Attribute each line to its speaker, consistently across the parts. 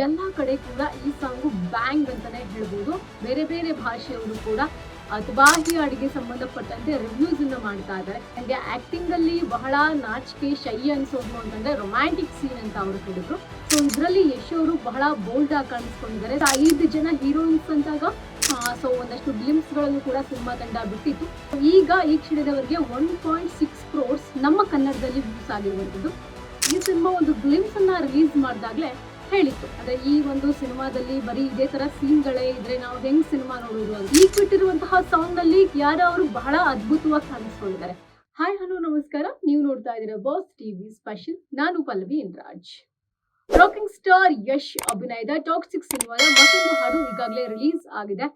Speaker 1: ಎಲ್ಲಾ ಕಡೆ ಕೂಡ ಈ ಸಾಂಗು ಬ್ಯಾಂಗ್ ಅಂತಾನೆ ಹೇಳ್ಬೋದು. ಬೇರೆ ಬೇರೆ ಭಾಷೆಯವರು ಕೂಡ ಬಾಹ್ಯ ಅಡಿಗೆ ಸಂಬಂಧಪಟ್ಟಂತೆ ರಿವ್ಯೂಸ್ ಅನ್ನ ಮಾಡ್ತಾ ಇದ್ದಾರೆ. ನನಗೆ ಆಕ್ಟಿಂಗ್ ಅಲ್ಲಿ ಬಹಳ ನಾಚಿಕೆ ಶೈ ಅನ್ಸೋದು ಅಂತಂದ್ರೆ ರೊಮ್ಯಾಂಟಿಕ್ ಸೀನ್ ಅಂತ ಅವರು ಹೇಳಿದ್ರು. ಸೊ ಇದರಲ್ಲಿ ಯಶ್ ಅವರು ಬಹಳ ಬೋಲ್ಡ್ ಆಗಿ ಕಾಣಿಸ್ಕೊಂಡಿದ್ದಾರೆ. 5 ಜನ ಹೀರೋಯಿನ್ಸ್ ಅಂತಾಗ ಸೊ ಒಂದಷ್ಟು ಗ್ಲಿಮ್ಸ್ ಗಳನ್ನು ಕೂಡ ಸಿನಿಮಾ ತಂಡ ಬಿಟ್ಟಿತ್ತು. ಈಗ ಈ ಕ್ಷಣದವರೆಗೆ 1.6 ಕ್ರೋರ್ಸ್ ನಮ್ಮ ಕನ್ನಡದಲ್ಲಿ ವ್ಯೂಸ್ ಆಗಿರುವಂತದ್ದು. ಈ ಸಿನಿಮಾ ಒಂದು ಗ್ಲಿಮ್ಸ್ ಅನ್ನ ರಿಲೀಸ್ ಮಾಡಿದಾಗ್ಲೇ ಹೇಳಿತ್ತು, ಅಂದ್ರೆ ಈ ಒಂದು ಸಿನಿಮಾದಲ್ಲಿ ಬರೀ ಇದೇ ತರ ಸೀನ್ಗಳೇ ಇದ್ರೆ ನಾವು ಹೆಂಗ್ ಸಿನಿಮಾ ನೋಡೋದು ಅಂತ. ಈಗ ಬಿಟ್ಟಿರುವಂತಹ ಸಾಂಗ್ ನಲ್ಲಿ ಯಾರ ಅವರು ಬಹಳ ಅದ್ಭುತವಾಗಿ ಕಾಣಿಸ್ಕೊಂಡಿದ್ದಾರೆ. ಹಾಯ್ ಹಲೋ ನಮಸ್ಕಾರ, ನೀವು ನೋಡ್ತಾ ಇದ್ದೀರಾ ಬಾಸ್ ಟಿವಿ ಸ್ಪೆಷಲ್. ನಾನು ಪಲ್ಲವಿ ಇಂದ್ರಾಜ್. ರಾಕಿಂಗ್ ಸ್ಟಾರ್ ಯಶ್ ಅಭಿನಯದ ಟಾಕ್ಸಿಕ್ ಸಿನಿಮಾದ ಮತ್ತೊಂದು ಹಾಡು ಈಗಾಗಲೇ ರಿಲೀಸ್ ಆಗಿದೆ.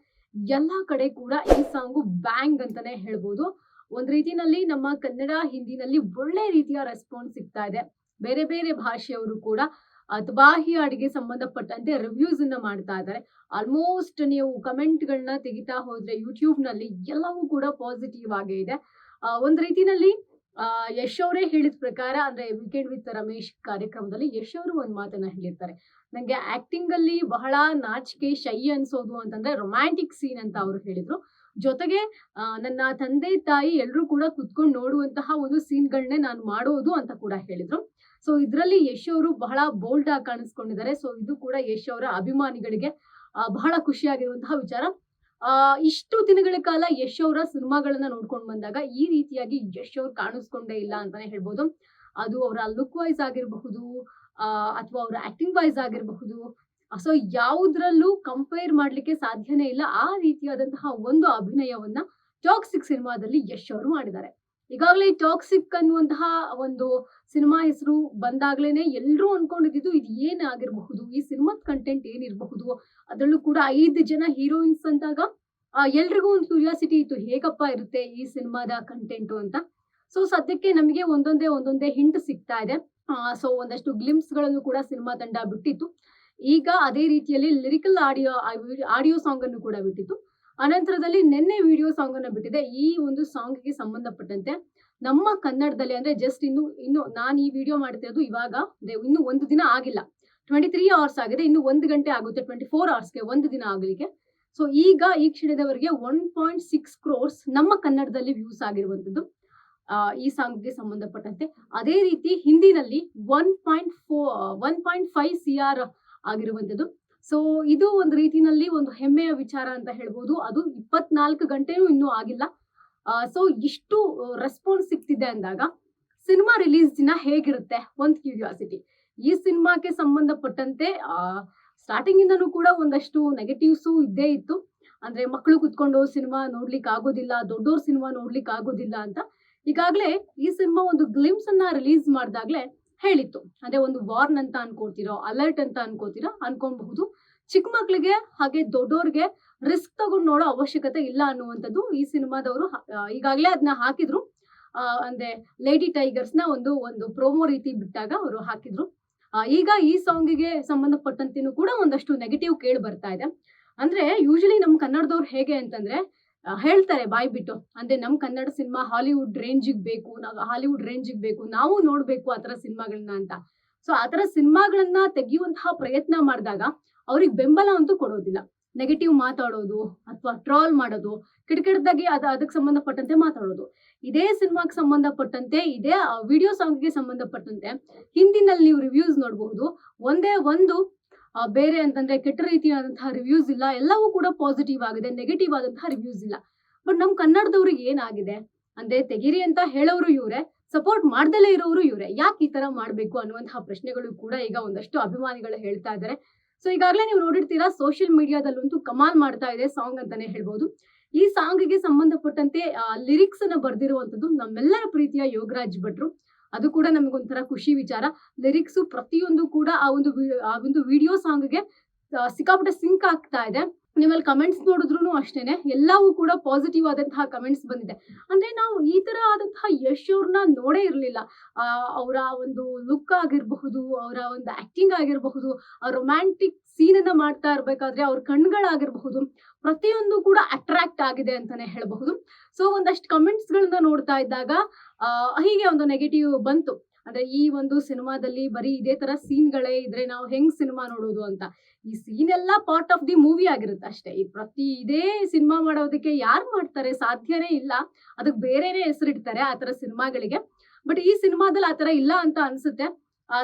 Speaker 1: ಎಲ್ಲಾ ಕಡೆ ಕೂಡ ಈ ಸಾಂಗು ಬ್ಯಾಂಗ್ ಅಂತಾನೆ ಹೇಳ್ಬೋದು. ಒಂದ್ ರೀತಿನಲ್ಲಿ ನಮ್ಮ ಕನ್ನಡ ಹಿಂದಿನಲ್ಲಿ ಒಳ್ಳೆ ರೀತಿಯ ರೆಸ್ಪಾನ್ಸ್ ಸಿಗ್ತಾ ಇದೆ. ಬೇರೆ ಬೇರೆ ಭಾಷೆಯವರು ಕೂಡ ಬಾಹ್ಯ ಅಡಿಗೆ ಸಂಬಂಧಪಟ್ಟಂತೆ ರಿವ್ಯೂಸ್ ಅನ್ನ ಮಾಡ್ತಾ ಇದ್ದಾರೆ. ಆಲ್ಮೋಸ್ಟ್ ನೀವು ಕಮೆಂಟ್ ಗಳನ್ನ ತೆಗಿತಾ ಹೋದ್ರೆ ಯೂಟ್ಯೂಬ್ ನಲ್ಲಿ ಎಲ್ಲವೂ ಕೂಡ ಪಾಸಿಟಿವ್ ಆಗೇ ಇದೆ. ಒಂದ್ ರೀತಿನಲ್ಲಿ ಯಶ್ ಅವರೇ ಹೇಳಿದ ಪ್ರಕಾರ, ಅಂದ್ರೆ ವೀಕೆಂಡ್ ವಿತ್ ರಮೇಶ್ ಕಾರ್ಯಕ್ರಮದಲ್ಲಿ ಯಶ್ ಅವರು ಒಂದ್ ಮಾತನ್ನ ಹೇಳಿರ್ತಾರೆ, ನಂಗೆ ಆಕ್ಟಿಂಗ್ ಅಲ್ಲಿ ಬಹಳ ನಾಚಿಕೆ ಶೈ ಅನ್ಸೋದು ಅಂತಂದ್ರೆ ರೊಮ್ಯಾಂಟಿಕ್ ಸೀನ್ ಅಂತ ಅವರು ಹೇಳಿದ್ರು. ಜೊತೆಗೆ ನನ್ನ ತಂದೆ ತಾಯಿ ಎಲ್ರು ಕೂಡ ಕುತ್ಕೊಂಡು ನೋಡುವಂತಹ ಒಂದು ಸೀನ್ಗಳನ್ನೇ ನಾನು ಮಾಡೋದು ಅಂತ ಕೂಡ ಹೇಳಿದ್ರು. ಸೊ ಇದರಲ್ಲಿ ಯಶ್ ಅವರು ಬಹಳ ಬೋಲ್ಡ್ ಆಗಿ ಕಾಣಿಸ್ಕೊಂಡಿದ್ದಾರೆ. ಸೊ ಇದು ಕೂಡ ಯಶ್ ಅವರ ಅಭಿಮಾನಿಗಳಿಗೆ ಬಹಳ ಖುಷಿಯಾಗಿರುವಂತಹ ವಿಚಾರ. ಇಷ್ಟು ದಿನಗಳ ಕಾಲ ಯಶ್ ಅವರ ಸಿನಿಮಾಗಳನ್ನ ನೋಡ್ಕೊಂಡು ಬಂದಾಗ ಈ ರೀತಿಯಾಗಿ ಯಶ್ ಅವ್ರು ಕಾಣಿಸ್ಕೊಂಡೇ ಇಲ್ಲ ಅಂತಾನೆ ಹೇಳ್ಬೋದು. ಅದು ಅವರ ಲುಕ್ ವೈಸ್ ಆಗಿರಬಹುದು, ಅಥವಾ ಅವರ ಆಕ್ಟಿಂಗ್ ವೈಸ್ ಆಗಿರಬಹುದು. ಸೊ ಯಾವುದ್ರಲ್ಲೂ ಕಂಪೇರ್ ಮಾಡ್ಲಿಕ್ಕೆ ಸಾಧ್ಯನೇ ಇಲ್ಲ. ಆ ರೀತಿಯಾದಂತಹ ಒಂದು ಅಭಿನಯವನ್ನ ಟಾಕ್ಸಿಕ್ ಸಿನಿಮಾದಲ್ಲಿ ಯಶ್ ಅವರು ಮಾಡಿದ್ದಾರೆ. ಈಗಾಗಲೇ ಟಾಕ್ಸಿಕ್ ಅನ್ನುವಂತಹ ಒಂದು ಸಿನಿಮಾ ಹೆಸರು ಬಂದಾಗ್ಲೇನೆ ಎಲ್ರೂ ಅನ್ಕೊಂಡಿದ್ದು ಇದು ಏನಾಗಿರಬಹುದು, ಈ ಸಿನಿಮಾದ ಕಂಟೆಂಟ್ ಏನಿರಬಹುದು. ಅದರಲ್ಲೂ ಕೂಡ 5 ಜನ ಹೀರೋಯಿನ್ಸ್ ಅಂತಾಗ ಎಲ್ರಿಗೂ ಒಂದು ಕ್ಯೂರಿಯಾಸಿಟಿ ಇತ್ತು, ಹೇಗಪ್ಪ ಇರುತ್ತೆ ಈ ಸಿನಿಮಾದ ಕಂಟೆಂಟ್ ಅಂತ. ಸೊ ಸದ್ಯಕ್ಕೆ ನಮಗೆ ಒಂದೊಂದೇ ಹಿಂಟ್ ಸಿಗ್ತಾ ಇದೆ. ಸೊ ಒಂದಷ್ಟು ಗ್ಲಿಮ್ಸ್ ಗಳನ್ನು ಕೂಡ ಸಿನಿಮಾ ತಂಡ ಬಿಟ್ಟಿತ್ತು. ಈಗ ಅದೇ ರೀತಿಯಲ್ಲಿ ಲಿರಿಕಲ್ ಆಡಿಯೋ ಸಾಂಗ್ ಅನ್ನು ಕೂಡ ಬಿಟ್ಟಿತ್ತು. ಅನಂತರದಲ್ಲಿ ನಿನ್ನೆ ವಿಡಿಯೋ ಸಾಂಗ್ ಅನ್ನ ಬಿಟ್ಟಿದೆ. ಈ ಒಂದು ಸಾಂಗ್ ಗೆ ಸಂಬಂಧಪಟ್ಟಂತೆ ನಮ್ಮ ಕನ್ನಡದಲ್ಲಿ, ಅಂದ್ರೆ ಜಸ್ಟ್ ಇನ್ನು ನಾನು ಈ ವಿಡಿಯೋ ಮಾಡ್ತಿರೋದು ಇವಾಗ, ಇನ್ನು ಒಂದು ದಿನ ಆಗಿಲ್ಲ, 23 ಅವರ್ಸ್ ಆಗಿದೆ. ಇನ್ನು 1 ಗಂಟೆ ಆಗುತ್ತೆ 24 ಅವರ್ಸ್ಗೆ ಒಂದು ದಿನ ಆಗಲಿಕ್ಕೆ. ಸೊ ಈಗ ಈ ಕ್ಷಣದವರೆಗೆ 1.6 ಕ್ರೋರ್ಸ್ ನಮ್ಮ ಕನ್ನಡದಲ್ಲಿ ವ್ಯೂಸ್ ಆಗಿರುವಂತದ್ದು ಈ ಸಾಂಗ್ ಗೆ ಸಂಬಂಧಪಟ್ಟಂತೆ. ಅದೇ ರೀತಿ ಹಿಂದಿನಲ್ಲಿ 1.5 CR ಆಗಿರುವಂತದ್ದು. ಸೊ ಇದು ಒಂದು ರೀತಿನಲ್ಲಿ ಒಂದು ಹೆಮ್ಮೆಯ ವಿಚಾರ ಅಂತ ಹೇಳ್ಬೋದು. ಅದು 24 ಗಂಟೆನೂ ಇನ್ನೂ ಆಗಿಲ್ಲ. ಸೊ ಇಷ್ಟು ರೆಸ್ಪಾನ್ಸ್ ಸಿಗ್ತಿದೆ ಅಂದಾಗ ಸಿನಿಮಾ ರಿಲೀಸ್ ದಿನ ಹೇಗಿರುತ್ತೆ ಒಂದು ಕ್ಯೂರಿಯಾಸಿಟಿ. ಈ ಸಿನಿಮಾಕ್ಕೆ ಸಂಬಂಧಪಟ್ಟಂತೆ ಸ್ಟಾರ್ಟಿಂಗ್ ಇಂದನೂ ಕೂಡ ಒಂದಷ್ಟು ನೆಗೆಟಿವ್ಸು ಇದ್ದೇ ಇತ್ತು. ಅಂದ್ರೆ ಮಕ್ಕಳು ಕುತ್ಕೊಂಡು ಸಿನಿಮಾ ನೋಡ್ಲಿಕ್ಕೆ ಆಗೋದಿಲ್ಲ, ದೊಡ್ಡೋರ್ ಸಿನಿಮಾ ನೋಡ್ಲಿಕ್ಕೆ ಆಗೋದಿಲ್ಲ ಅಂತ. ಈಗಾಗಲೇ ಈ ಸಿನಿಮಾ ಒಂದು ಗ್ಲಿಮ್ಸ್ ಅನ್ನ ರಿಲೀಸ್ ಮಾಡಿದಾಗ್ಲೇ ಹೇಳಿತ್ತು, ಅಂದ್ರೆ ಒಂದು ವಾರ್ನ್ ಅಂತ ಅನ್ಕೋತಿರೋ, ಅಲರ್ಟ್ ಅಂತ ಅನ್ಕೊಬಹುದು. ಚಿಕ್ಕ ಮಕ್ಳಿಗೆ ಹಾಗೆ ದೊಡ್ಡೋರ್ಗೆ ರಿಸ್ಕ್ ತಗೊಂಡು ನೋಡೋ ಅವಶ್ಯಕತೆ ಇಲ್ಲ ಅನ್ನುವಂಥದ್ದು ಈ ಸಿನಿಮಾದವರು ಈಗಾಗಲೇ ಅದನ್ನ ಹಾಕಿದ್ರು. ಅಂದ್ರೆ ಲೇಡಿ ಟೈಗರ್ಸ್ ನ ಒಂದು ಪ್ರೋಮೋ ರೀತಿ ಬಿಟ್ಟಾಗ ಅವರು ಹಾಕಿದ್ರು. ಈಗ ಈ ಸಾಂಗಿಗೆ ಸಂಬಂಧಪಟ್ಟಂತೆನೂ ಕೂಡ ಒಂದಷ್ಟು ನೆಗೆಟಿವ್ ಕೇಳಿ ಬರ್ತಾ ಇದೆ. ಅಂದ್ರೆ ಯೂಶಲಿ ನಮ್ ಕನ್ನಡದವ್ರು ಹೇಗೆ ಅಂತಂದ್ರೆ ಹೇಳ್ತಾರೆ ಬಾಯ್ ಬಿಟ್ಟು, ಅಂದ್ರೆ ನಮ್ ಕನ್ನಡ ಸಿನಿಮಾ ಹಾಲಿವುಡ್ ರೇಂಜಿಗೆ ಬೇಕು, ನಾವು ನೋಡ್ಬೇಕು ಆತರ ಸಿನಿಮಾಗಳನ್ನ ಅಂತ. ಸೊ ಆತರ ಸಿನಿಮಾಗಳನ್ನ ತೆಗೆಯುವಂತಹ ಪ್ರಯತ್ನ ಮಾಡಿದಾಗ ಅವ್ರಿಗೆ ಬೆಂಬಲ ಅಂತೂ ಕೊಡೋದಿಲ್ಲ. ನೆಗೆಟಿವ್ ಮಾತಾಡೋದು ಅಥವಾ ಟ್ರಾಲ್ ಮಾಡೋದು, ಕೆಟ್ಟದಾಗಿ ಅದಕ್ಕೆ ಸಂಬಂಧಪಟ್ಟಂತೆ ಮಾತಾಡೋದು. ಇದೇ ಸಿನಿಮಾಗೆ ಸಂಬಂಧಪಟ್ಟಂತೆ, ಇದೇ ವಿಡಿಯೋ ಸಾಂಗ್ಗೆ ಸಂಬಂಧಪಟ್ಟಂತೆ ಹಿಂದಿನಲ್ಲಿ ನೀವು ರಿವ್ಯೂಸ್ ನೋಡಬಹುದು. ಒಂದೇ ಒಂದು ಬೇರೆ ಅಂತಂದ್ರೆ ಕೆಟ್ಟ ರೀತಿಯಾದಂತಹ ರಿವ್ಯೂಸ್ ಇಲ್ಲ, ಎಲ್ಲವೂ ಕೂಡ ಪಾಸಿಟಿವ್ ಆಗಿದೆ, ನೆಗೆಟಿವ್ ಆದಂತಹ ರಿವ್ಯೂಸ್ ಇಲ್ಲ. ಬಟ್ ನಮ್ ಕನ್ನಡದವ್ರಿಗೆ ಏನಾಗಿದೆ ಅಂದ್ರೆ ತೆಗಿರಿ ಅಂತ ಹೇಳೋರು ಇವ್ರೆ, ಸಪೋರ್ಟ್ ಮಾಡ್ದಲೇ ಇರೋರು ಇವ್ರೆ, ಯಾಕೆ ಈ ತರ ಮಾಡ್ಬೇಕು ಅನ್ನುವಂತಹ ಪ್ರಶ್ನೆಗಳು ಕೂಡ ಈಗ ಒಂದಷ್ಟು ಅಭಿಮಾನಿಗಳು ಹೇಳ್ತಾ ಇದ್ದಾರೆ. ಸೊ ಈಗಾಗಲೇ ನೀವು ನೋಡಿರ್ತೀರಾ, ಸೋಷಿಯಲ್ ಮೀಡಿಯಾದಲ್ಲಂತೂ ಕಮಾಲ್ ಮಾಡ್ತಾ ಇದೆ ಸಾಂಗ್ ಅಂತಾನೆ ಹೇಳ್ಬೋದು. ಈ ಸಾಂಗ್ ಗೆ ಸಂಬಂಧಪಟ್ಟಂತೆ ಲಿರಿಕ್ಸ್ ಅನ್ನ ಬರ್ದಿರುವಂತದ್ದು ನಮ್ಮೆಲ್ಲರ ಪ್ರೀತಿಯ ಯೋಗರಾಜ್ ಭಟ್ರು. ಅದು ಕೂಡ ನಮಗೊಂಥರ ಖುಷಿ ವಿಚಾರ. ಲಿರಿಕ್ಸ್ ಪ್ರತಿಯೊಂದು ಕೂಡ ಆ ಒಂದು ವಿಡಿಯೋ ಸಾಂಗ್ ಗೆ ಸಿಕ್ಕಾಪಟ್ಟೆ ಸಿಂಕ್ ಆಗ್ತಾ ಇದೆ. ನಿಮ್ಮಲ್ಲಿ ಕಮೆಂಟ್ಸ್ ನೋಡಿದ್ರು ಅಷ್ಟೇನೆ ಎಲ್ಲವೂ ಕೂಡ ಪಾಸಿಟಿವ್ ಆದಂತಹ ಕಮೆಂಟ್ಸ್ ಬಂದಿದೆ. ಅಂದ್ರೆ ನಾವು ಈ ತರ ಆದಂತಹ ಯಶ್ ಅವ್ರನ್ನ ನೋಡೇ ಇರ್ಲಿಲ್ಲ. ಅವರ ಒಂದು ಲುಕ್ ಆಗಿರಬಹುದು, ಅವರ ಒಂದು ಆಕ್ಟಿಂಗ್ ಆಗಿರಬಹುದು, ರೊಮ್ಯಾಂಟಿಕ್ ಸೀನ್ ಅನ್ನ ಮಾಡ್ತಾ ಇರ್ಬೇಕಾದ್ರೆ ಅವ್ರ ಕಣ್ಗಳಾಗಿರಬಹುದು, ಪ್ರತಿಯೊಂದು ಕೂಡ ಅಟ್ರಾಕ್ಟ್ ಆಗಿದೆ ಅಂತಾನೆ ಹೇಳಬಹುದು. ಸೊ ಒಂದಷ್ಟು ಕಮೆಂಟ್ಸ್ ಗಳನ್ನ ನೋಡ್ತಾ ಇದ್ದಾಗ ಹೀಗೆ ಒಂದು ನೆಗೆಟಿವ್ ಬಂತು. ಅಂದ್ರೆ ಈ ಒಂದು ಸಿನಿಮಾದಲ್ಲಿ ಬರೀ ಇದೇ ತರ ಸೀನ್ಗಳೇ ಇದ್ರೆ ನಾವು ಹೆಂಗ್ ಸಿನಿಮಾ ನೋಡೋದು ಅಂತ. ಈ ಸೀನ್ ಎಲ್ಲ ಪಾರ್ಟ್ ಆಫ್ ದಿ ಮೂವಿ ಆಗಿರುತ್ತೆ ಅಷ್ಟೇ. ಈ ಪ್ರತಿ ಇದೇ ಸಿನಿಮಾ ಮಾಡೋದಕ್ಕೆ ಯಾರು ಮಾಡ್ತಾರೆ? ಸಾಧ್ಯನೇ ಇಲ್ಲ. ಅದಕ್ಕೆ ಬೇರೆನೆ ಹೆಸರಿಡ್ತಾರೆ ಆ ತರ ಸಿನಿಮಾಗಳಿಗೆ. ಬಟ್ ಈ ಸಿನಿಮಾದಲ್ಲಿ ಆ ತರ ಇಲ್ಲ ಅಂತ ಅನ್ಸುತ್ತೆ.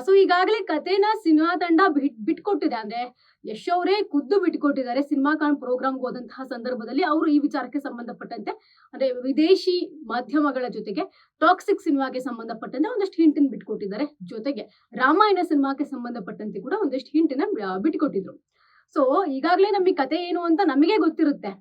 Speaker 1: ಸೊ ಈಗಾಗಲೇ ಕಥೆನ ಸಿನಿಮಾ ತಂಡ ಬಿಟ್ಕೊಟ್ಟಿದೆ. ಅಂದ್ರೆ ಯಶ್ ಅವರೇ ಖುದ್ದು ಬಿಟ್ಕೊಟ್ಟಿದ್ದಾರೆ. ಸಿನಿಮಾ ಕಾನ್ ಪ್ರೋಗ್ರಾಮ್ಗೆ ಹೋದಂತಹ ಸಂದರ್ಭದಲ್ಲಿ ಅವರು ಈ ವಿಚಾರಕ್ಕೆ ಸಂಬಂಧಪಟ್ಟಂತೆ ಅಂದ್ರೆ ವಿದೇಶಿ ಮಾಧ್ಯಮಗಳ ಜೊತೆಗೆ ಟಾಕ್ಸಿಕ್ ಸಿನಿಮಾಗೆ ಸಂಬಂಧಪಟ್ಟಂತೆ ಒಂದಷ್ಟು ಹಿಂಟನ್ನು ಬಿಟ್ಕೊಟ್ಟಿದ್ದಾರೆ. ಜೊತೆಗೆ ರಾಮಾಯಣ ಸಿನಿಮಾಕ್ಕೆ ಸಂಬಂಧಪಟ್ಟಂತೆ ಕೂಡ ಒಂದಷ್ಟು ಹಿಂಟನ್ನ ಬಿಟ್ಕೊಟ್ಟಿದ್ರು. ಸೊ ಈಗಾಗಲೇ ನಮಗೆ ಕತೆ ಏನು ಅಂತ ನಮಗೆ ಗೊತ್ತಿರುತ್ತೆ.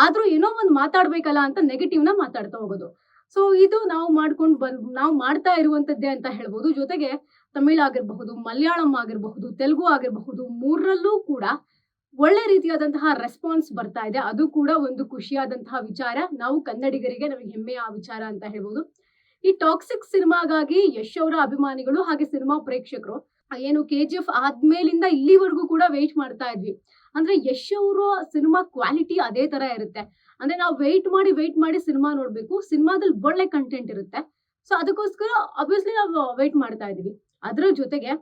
Speaker 1: ಆದ್ರೂ ಏನೋ ಒಂದು ಮಾತಾಡ್ಬೇಕಲ್ಲ ಅಂತ ನೆಗೆಟಿವ್ ನ ಮಾತಾಡ್ತಾ ಹೋಗೋದು. ಸೊ ಇದು ನಾವು ಮಾಡ್ತಾ ಇರುವಂತದ್ದೇ ಅಂತ ಹೇಳ್ಬೋದು. ಜೊತೆಗೆ ತಮಿಳ್ ಆಗಿರಬಹುದು, ಮಲಯಾಳಂ ಆಗಿರಬಹುದು, ತೆಲುಗು ಆಗಿರಬಹುದು, ಮೂರರಲ್ಲೂ ಕೂಡ ಒಳ್ಳೆ ರೀತಿಯಾದಂತಹ ರೆಸ್ಪಾನ್ಸ್ ಬರ್ತಾ ಇದೆ. ಅದು ಕೂಡ ಒಂದು ಖುಷಿಯಾದಂತಹ ವಿಚಾರ. ನಾವು ಕನ್ನಡಿಗರಿಗೆ ನಮಗೆ ಹೆಮ್ಮೆಯ ವಿಚಾರ ಅಂತ ಹೇಳ್ಬೋದು. ಈ ಟಾಕ್ಸಿಕ್ ಸಿನಿಮಾಗಾಗಿ ಯಶ್ ಅವರ ಅಭಿಮಾನಿಗಳು ಹಾಗೆ ಸಿನಿಮಾ ಪ್ರೇಕ್ಷಕರು ಏನು KGF ಆದ್ಮೇಲಿಂದ ಇಲ್ಲಿವರೆಗೂ ಕೂಡ ವೇಟ್ ಮಾಡ್ತಾ ಇದ್ವಿ. ಅಂದ್ರೆ ಯಶ್ ಅವರ ಸಿನಿಮಾ ಕ್ವಾಲಿಟಿ ಅದೇ ತರ ಇರುತ್ತೆ. ಅಂದ್ರೆ ನಾವು ವೇಟ್ ಮಾಡಿ ಸಿನಿಮಾ ನೋಡ್ಬೇಕು. ಸಿನಿಮಾದಲ್ಲಿ ಒಳ್ಳೆ ಕಂಟೆಂಟ್ ಇರುತ್ತೆ. ಸೊ ಅದಕ್ಕೋಸ್ಕರ ಆಬ್ವಿಯಸ್ಲಿ ನಾವು ವೇಟ್ ಮಾಡ್ತಾ ಇದೀವಿ. ಅದರ ಜೊತೆಗೆ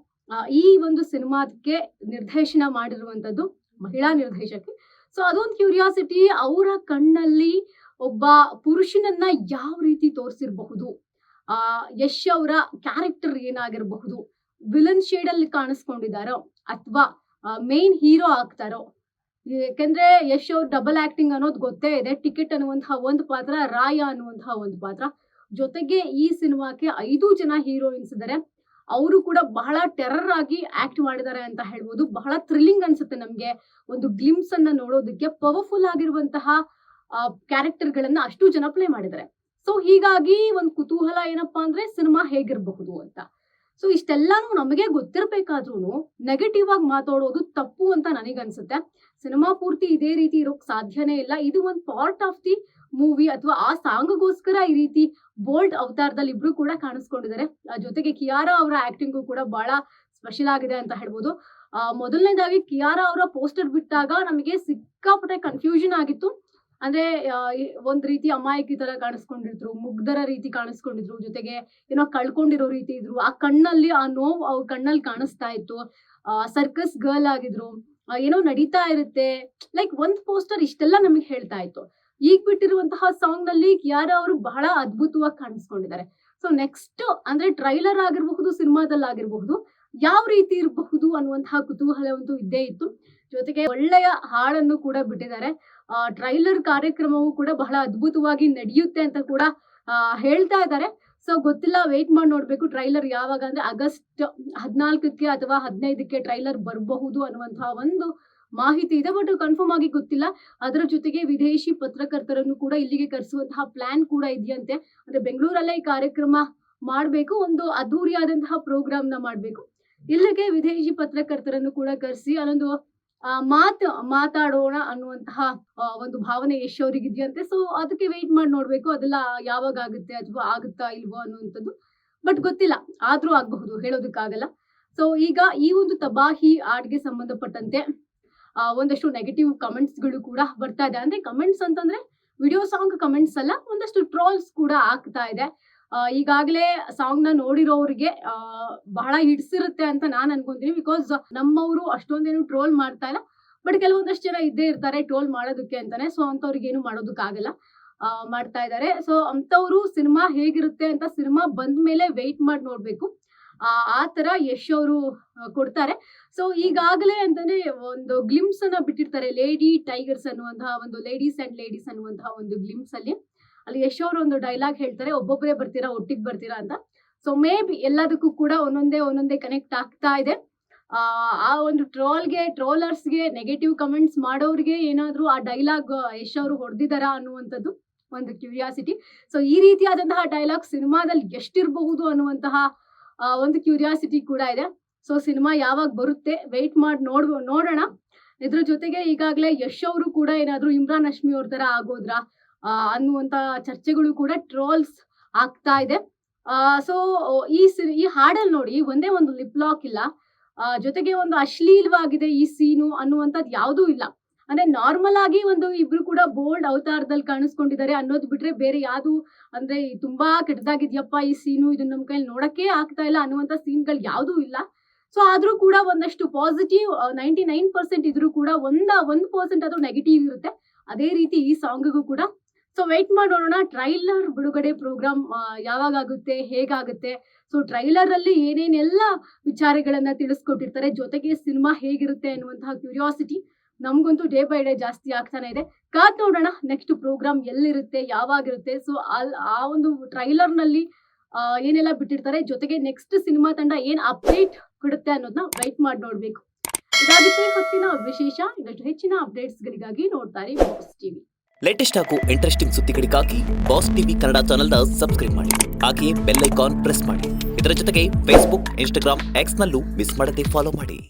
Speaker 1: ಈ ಒಂದು ಸಿನಿಮಾಕ್ಕೆ ನಿರ್ದೇಶನ ಮಾಡಿರುವಂತದ್ದು ಮಹಿಳಾ ನಿರ್ದೇಶಕಿ. ಸೊ ಅದೊಂದು ಕ್ಯೂರಿಯಾಸಿಟಿ. ಅವರ ಕಣ್ಣಲ್ಲಿ ಒಬ್ಬ ಪುರುಷನನ್ನ ಯಾವ ರೀತಿ ತೋರಿಸಿರಬಹುದು, ಯಶ್ ಅವರ ಕ್ಯಾರೆಕ್ಟರ್ ಏನಾಗಿರಬಹುದು, ವಿಲನ್ ಶೇಡ್ ಅಲ್ಲಿ ಕಾಣಿಸ್ಕೊಂಡಿದಾರೋ ಅಥವಾ ಮೇನ್ ಹೀರೋ ಆಗ್ತಾರೋ. ಯಾಕಂದ್ರೆ ಯಶ್ ಅವ್ರ ಡಬಲ್ ಆಕ್ಟಿಂಗ್ ಅನ್ನೋದು ಗೊತ್ತೇ ಇದೆ. ಟಿಕೆಟ್ ಅನ್ನುವಂತಹ ಒಂದು ಪಾತ್ರ, ರಾಯ ಅನ್ನುವಂತಹ ಒಂದು ಪಾತ್ರ. ಜೊತೆಗೆ ಈ ಸಿನಿಮಾಕ್ಕೆ 5 ಜನ ಹೀರೋಯಿನ್ಸ್ ಇದ್ದಾರೆ. ಅವರು ಕೂಡ ಬಹಳ ಟೆರರ್ ಆಗಿ ಆಕ್ಟ್ ಮಾಡಿದ್ದಾರೆ ಅಂತ ಹೇಳ್ಬೋದು. ಬಹಳ ಥ್ರಿಲ್ಲಿಂಗ್ ಅನ್ಸುತ್ತೆ ನಮ್ಗೆ ಒಂದು ಗ್ಲಿಮ್ಸ್ ಅನ್ನ ನೋಡೋದಕ್ಕೆ. ಪವರ್ಫುಲ್ ಆಗಿರುವಂತಹ ಕ್ಯಾರೆಕ್ಟರ್ ಗಳನ್ನ ಅಷ್ಟು ಜನ ಪ್ಲೇ ಮಾಡಿದ್ದಾರೆ. ಸೊ ಹೀಗಾಗಿ ಒಂದು ಕುತೂಹಲ ಏನಪ್ಪಾ ಅಂದ್ರೆ ಸಿನಿಮಾ ಹೇಗಿರಬಹುದು ಅಂತ. ಸೊ ಇಷ್ಟೆಲ್ಲಾನು ನಮಗೆ ಗೊತ್ತಿರ್ಬೇಕಾದ್ರೂ ನೆಗೆಟಿವ್ ಆಗಿ ಮಾತಾಡೋದು ತಪ್ಪು ಅಂತ ನನಗನ್ಸುತ್ತೆ. ಸಿನಿಮಾ ಪೂರ್ತಿ ಇದೇ ರೀತಿ ಇರೋಕ್ ಸಾಧ್ಯನೇ ಇಲ್ಲ. ಇದು ಒಂದು ಪಾರ್ಟ್ ಆಫ್ ದಿ ಮೂವಿ ಅಥವಾ ಆ ಸಾಂಗ್ಗೋಸ್ಕರ ಈ ರೀತಿ ಬೋಲ್ಡ್ ಅವತಾರದಲ್ಲಿ ಇಬ್ರು ಕೂಡ ಕಾಣಿಸ್ಕೊಂಡಿದ್ದಾರೆ. ಜೊತೆಗೆ ಕಿಯಾರಾ ಅವರ ಆಕ್ಟಿಂಗು ಕೂಡ ಬಹಳ ಸ್ಪೆಷಲ್ ಆಗಿದೆ ಅಂತ ಹೇಳ್ಬೋದು. ಮೊದಲನೇದಾಗಿ ಕಿಯಾರಾ ಅವರ ಪೋಸ್ಟರ್ ಬಿಟ್ಟಾಗ ನಮಗೆ ಸಿಕ್ಕಾಪಟ್ಟೆ ಕನ್ಫ್ಯೂಷನ್ ಆಗಿತ್ತು. ಅಂದ್ರೆ ಒಂದ್ ರೀತಿ ಅಮಾಯಕಿ ತರ ಕಾಣಿಸ್ಕೊಂಡಿದ್ರು, ಮುಗ್ಧರ ರೀತಿ ಕಾಣಿಸ್ಕೊಂಡಿದ್ರು, ಜೊತೆಗೆ ಏನೋ ಕಳ್ಕೊಂಡಿರೋ ರೀತಿ ಇದ್ರು. ಆ ಕಣ್ಣಲ್ಲಿ ಆ ನೋವು ಅವ್ರ ಕಣ್ಣಲ್ಲಿ ಕಾಣಿಸ್ತಾ ಇತ್ತು. ಸರ್ಕಸ್ ಗರ್ಲ್ ಆಗಿದ್ರು. ಏನೋ ನಡೀತಾ ಇರುತ್ತೆ. ಲೈಕ್ ಒಂದ್ ಪೋಸ್ಟರ್ ಇಷ್ಟೆಲ್ಲ ನಮಗೆ ಹೇಳ್ತಾ ಇತ್ತು. ಈಗ ಬಿಟ್ಟಿರುವಂತಹ ಸಾಂಗ್ ನಲ್ಲಿ ಕಿಯಾರಾ ಅವರು ಬಹಳ ಅದ್ಭುತವಾಗಿ ಕಾಣಿಸ್ಕೊಂಡಿದ್ದಾರೆ. ಸೊ ನೆಕ್ಸ್ಟ್ ಅಂದ್ರೆ ಟ್ರೈಲರ್ ಆಗಿರಬಹುದು, ಸಿನಿಮಾದಲ್ಲಿ ಆಗಿರಬಹುದು, ಯಾವ ರೀತಿ ಇರಬಹುದು ಅನ್ನುವಂತಹ ಕುತೂಹಲ ಅಂತೂ ಇದ್ದೇ ಇತ್ತು. ಜೊತೆಗೆ ಒಳ್ಳೆಯ ಹಾಡನ್ನು ಕೂಡ ಬಿಟ್ಟಿದ್ದಾರೆ. ಟ್ರೈಲರ್ ಕಾರ್ಯಕ್ರಮವು ಕೂಡ ಬಹಳ ಅದ್ಭುತವಾಗಿ ನಡೆಯುತ್ತೆ ಅಂತ ಕೂಡ ಹೇಳ್ತಾ ಇದ್ದಾರೆ. ಸೊ ಗೊತ್ತಿಲ್ಲ, ವೇಟ್ ಮಾಡಿ ನೋಡ್ಬೇಕು. ಟ್ರೈಲರ್ ಯಾವಾಗ ಅಂದ್ರೆ ಆಗಸ್ಟ್ 14ಕ್ಕೆ ಅಥವಾ 15ಕ್ಕೆ ಟ್ರೈಲರ್ ಬರಬಹುದು ಅನ್ನುವಂತಹ ಒಂದು ಮಾಹಿತಿ ಇದೆ. ಬಟ್ ಕನ್ಫರ್ಮ್ ಆಗಿ ಗೊತ್ತಿಲ್ಲ. ಅದರ ಜೊತೆಗೆ ವಿದೇಶಿ ಪತ್ರಕರ್ತರನ್ನು ಕೂಡ ಇಲ್ಲಿಗೆ ಕರೆಸುವಂತಹ ಪ್ಲಾನ್ ಕೂಡ ಇದೆಯಂತೆ. ಅಂದ್ರೆ ಬೆಂಗಳೂರಲ್ಲೇ ಈ ಕಾರ್ಯಕ್ರಮ ಮಾಡ್ಬೇಕು, ಒಂದು ಅದ್ದೂರಿಯಾದಂತಹ ಪ್ರೋಗ್ರಾಮ್ ನ ಮಾಡ್ಬೇಕು. ಇಲ್ಲಿಗೆ ವಿದೇಶಿ ಪತ್ರಕರ್ತರನ್ನು ಕೂಡ ಕರೆಸಿ ಅಲ್ಲೊಂದು ಮಾತಾಡೋಣ ಅನ್ನುವಂತಹ ಒಂದು ಭಾವನೆ ಯಶ್ ಅವ್ರಿಗೆ ಇದೆಯಂತೆ. ಸೊ ಅದಕ್ಕೆ ವೇಟ್ ಮಾಡಿ ನೋಡ್ಬೇಕು. ಅದೆಲ್ಲ ಯಾವಾಗ ಆಗುತ್ತೆ ಅಥವಾ ಆಗುತ್ತಾ ಇಲ್ವೋ ಅನ್ನುವಂಥದ್ದು. ಬಟ್ ಗೊತ್ತಿಲ್ಲ, ಆದ್ರೂ ಆಗಬಹುದು, ಹೇಳೋದಕ್ಕಾಗಲ್ಲ. ಸೊ ಈಗ ಈ ಒಂದು ತಬಾಹಿ ಆಡ್ಗೆ ಸಂಬಂಧಪಟ್ಟಂತೆ ಒಂದಷ್ಟು ನೆಗೆಟಿವ್ ಕಮೆಂಟ್ಸ್ ಗಳು ಕೂಡ ಬರ್ತಾ ಇದೆ. ಅಂದ್ರೆ ಕಮೆಂಟ್ಸ್ ಅಂತಂದ್ರೆ ವಿಡಿಯೋ ಸಾಂಗ್ ಕಮೆಂಟ್ಸ್ ಅಲ್ಲ, ಒಂದಷ್ಟು ಟ್ರೋಲ್ಸ್ ಕೂಡ ಆಗ್ತಾ ಇದೆ. ಈಗಾಗಲೇ ಸಾಂಗ್ ನ ನೋಡಿರೋರಿಗೆ ಬಹಳ ಹಿಡ್ಸಿರುತ್ತೆ ಅಂತ ನಾನ್ ಅನ್ಕೊಂತೀನಿ. ಬಿಕಾಸ್ ನಮ್ಮವರು ಅಷ್ಟೊಂದೇನು ಟ್ರೋಲ್ ಮಾಡ್ತಾ ಇಲ್ಲ. ಬಟ್ ಕೆಲವೊಂದಷ್ಟು ಜನ ಇದ್ದೇ ಇರ್ತಾರೆ ಟ್ರೋಲ್ ಮಾಡೋದಕ್ಕೆ ಅಂತಾನೆ. ಸೊ ಅಂತವ್ರಿಗೆ ಏನು ಮಾಡೋದಕ್ಕಾಗಲ್ಲ, ಮಾಡ್ತಾ ಇದ್ದಾರೆ. ಸೊ ಅಂತವ್ರು ಸಿನಿಮಾ ಹೇಗಿರುತ್ತೆ ಅಂತ ಸಿನಿಮಾ ಬಂದ ಮೇಲೆ ವೆಯ್ಟ್ ಮಾಡಿ ನೋಡ್ಬೇಕು. ಆ ತರ ಯಶ್ ಅವರು ಕೊಡ್ತಾರೆ. ಸೊ ಈಗಾಗಲೇ ಅಂತಾನೆ ಒಂದು ಗ್ಲಿಮ್ಸ್ ಅನ್ನ ಬಿಟ್ಟಿರ್ತಾರೆ. ಲೇಡಿ ಟೈಗರ್ಸ್ ಅನ್ನುವಂತಹ ಒಂದು ಲೇಡೀಸ್ ಅನ್ನುವಂತಹ ಒಂದು ಗ್ಲಿಮ್ಸ್ ಅಲ್ಲಿ ಯಶ್ ಅವರು ಒಂದು ಡೈಲಾಗ್ ಹೇಳ್ತಾರೆ, ಒಬ್ಬೊಬ್ಬರೇ ಬರ್ತೀರಾ, ಒಟ್ಟಿಗೆ ಬರ್ತೀರಾ ಅಂತ. ಸೊ ಮೇ ಬಿ ಎಲ್ಲದಕ್ಕೂ ಕೂಡ ಒಂದೊಂದೇ ಕನೆಕ್ಟ್ ಆಗ್ತಾ ಇದೆ. ಆ ಒಂದು ಟ್ರೋಲರ್ಸ್ಗೆ ನೆಗೆಟಿವ್ ಕಮೆಂಟ್ಸ್ ಮಾಡೋರಿಗೆ ಏನಾದ್ರೂ ಆ ಡೈಲಾಗ್ ಯಶ್ ಅವರು ಹೊಡೆದಿದ್ದಾರಾ ಅನ್ನುವಂಥದ್ದು ಒಂದು ಕ್ಯೂರಿಯಾಸಿಟಿ. ಸೊ ಈ ರೀತಿಯಾದಂತಹ ಡೈಲಾಗ್ ಸಿನಿಮಾದಲ್ಲಿ ಎಷ್ಟಿರಬಹುದು ಅನ್ನುವಂತಹ ಒಂದು ಕ್ಯೂರಿಯಾಸಿಟಿ ಕೂಡ ಇದೆ. ಸೊ ಸಿನಿಮಾ ಯಾವಾಗ ಬರುತ್ತೆ ವೆಯ್ಟ್ ಮಾಡಿ ನೋಡೋಣ. ಇದ್ರ ಜೊತೆಗೆ ಈಗಾಗಲೇ ಯಶ್ ಅವರು ಕೂಡ ಏನಾದ್ರೂ ಇಮ್ರಾನ್ ಹಶ್ಮಿ ಅವ್ರ ತರ ಆಗೋದ್ರ ಅನ್ನುವಂತ ಚರ್ಚೆಗಳು ಕೂಡ ಟ್ರೋಲ್ಸ್ ಆಗ್ತಾ ಇದೆ. ಸೊ ಈ ಹಾಡಲ್ಲಿ ನೋಡಿ ಒಂದೇ ಒಂದು ಲಿಪ್ ಲಾಕ್ ಇಲ್ಲ, ಜೊತೆಗೆ ಒಂದು ಅಶ್ಲೀಲವಾಗಿದೆ ಈ ಸೀನು ಅನ್ನುವಂಥದ್ದು ಯಾವುದೂ ಇಲ್ಲ. ಅಂದ್ರೆ ನಾರ್ಮಲ್ ಆಗಿ ಒಂದು ಇಬ್ರು ಕೂಡ ಬೋಲ್ಡ್ ಅವತಾರದಲ್ಲಿ ಕಾಣಿಸ್ಕೊಂಡಿದ್ದಾರೆ ಅನ್ನೋದು ಬಿಟ್ರೆ ಬೇರೆ ಯಾವುದು ಅಂದ್ರೆ ತುಂಬಾ ಕೆಟ್ಟದಾಗಿದ್ಯಪ್ಪ ಈ ಸೀನು, ಇದನ್ನ ನಮ್ ಕೈಲಿ ನೋಡಕ್ಕೆ ಆಗ್ತಾ ಇಲ್ಲ ಅನ್ನುವಂತ ಸೀನ್ಗಳು ಯಾವ್ದೂ ಇಲ್ಲ. ಸೊ ಆದ್ರೂ ಕೂಡ ಒಂದಷ್ಟು ಪಾಸಿಟಿವ್ 99% ಇದ್ರೂ ಕೂಡ 1% ಆದ್ರೂ ನೆಗೆಟಿವ್ ಇರುತ್ತೆ. ಅದೇ ರೀತಿ ಈ ಸಾಂಗ್ಗೂ ಕೂಡ. ಸೊ ವೇಟ್ ಮಾಡಿ ನೋಡೋಣ ಟ್ರೈಲರ್ ಬಿಡುಗಡೆ ಪ್ರೋಗ್ರಾಮ್ ಯಾವಾಗ ಆಗುತ್ತೆ, ಹೇಗಾಗುತ್ತೆ. ಸೊ ಟ್ರೈಲರ್ ಅಲ್ಲಿ ಏನೇನೆಲ್ಲ ವಿಚಾರಗಳನ್ನ ತಿಳಿಸ್ಕೊಟ್ಟಿರ್ತಾರೆ, ಜೊತೆಗೆ ಸಿನಿಮಾ ಹೇಗಿರುತ್ತೆ ಅನ್ನುವಂತಹ ಕ್ಯೂರಿಯಾಸಿಟಿ ನಮ್ಗಂತೂ ಡೇ ಬೈ ಡೇ ಜಾಸ್ತಿ ಆಗ್ತಾನೆ ಇದೆ. ಕಾದ್ ನೋಡೋಣ ನೆಕ್ಸ್ಟ್ ಪ್ರೋಗ್ರಾಮ್ ಎಲ್ಲಿರುತ್ತೆ, ಯಾವಾಗಿರುತ್ತೆ. ಸೊ ಆ ಒಂದು ಟ್ರೈಲರ್ ನಲ್ಲಿ ಏನೆಲ್ಲ ಬಿಟ್ಟಿರ್ತಾರೆ, ಜೊತೆಗೆ ನೆಕ್ಸ್ಟ್ ಸಿನಿಮಾ ತಂಡ ಏನ್ ಅಪ್ಡೇಟ್ ಕೊಡುತ್ತೆ ಅನ್ನೋದನ್ನ ವೈಟ್ ಮಾಡಿ ನೋಡ್ಬೇಕು. ಇದಾಗುತ್ತೆ ಹೊತ್ತಿನ ವಿಶೇಷ. ಇದಷ್ಟು ಹೆಚ್ಚಿನ ಅಪ್ಡೇಟ್ಸ್ ಗಳಿಗಾಗಿ ನೋಡ್ತಾ ಇರಿ ಬಾಸ್ ಟಿವಿ.
Speaker 2: ಲೇಟೆಸ್ಟ್ ಹಾಗೂ ಇಂಟ್ರೆಸ್ಟಿಂಗ್ ಸುದ್ದಿಗಳಿಗಾಗಿ ಬಾಸ್ ಟಿವಿ ಕನ್ನಡ ಚಾನೆಲ್ನ ಸಬ್ಸ್ಕ್ರೈಬ್ ಮಾಡಿ. ಹಾಗೆಯೇ ಬೆಲ್ ಐಕಾನ್ ಪ್ರೆಸ್ ಮಾಡಿ. ಇದರ ಜೊತೆಗೆ ಫೇಸ್ಬುಕ್, ಇನ್ಸ್ಟಾಗ್ರಾಮ್, ಎಕ್ಸ್ ನಲ್ಲೂ ಮಿಸ್ ಮಾಡದೆ ಫಾಲೋ ಮಾಡಿ.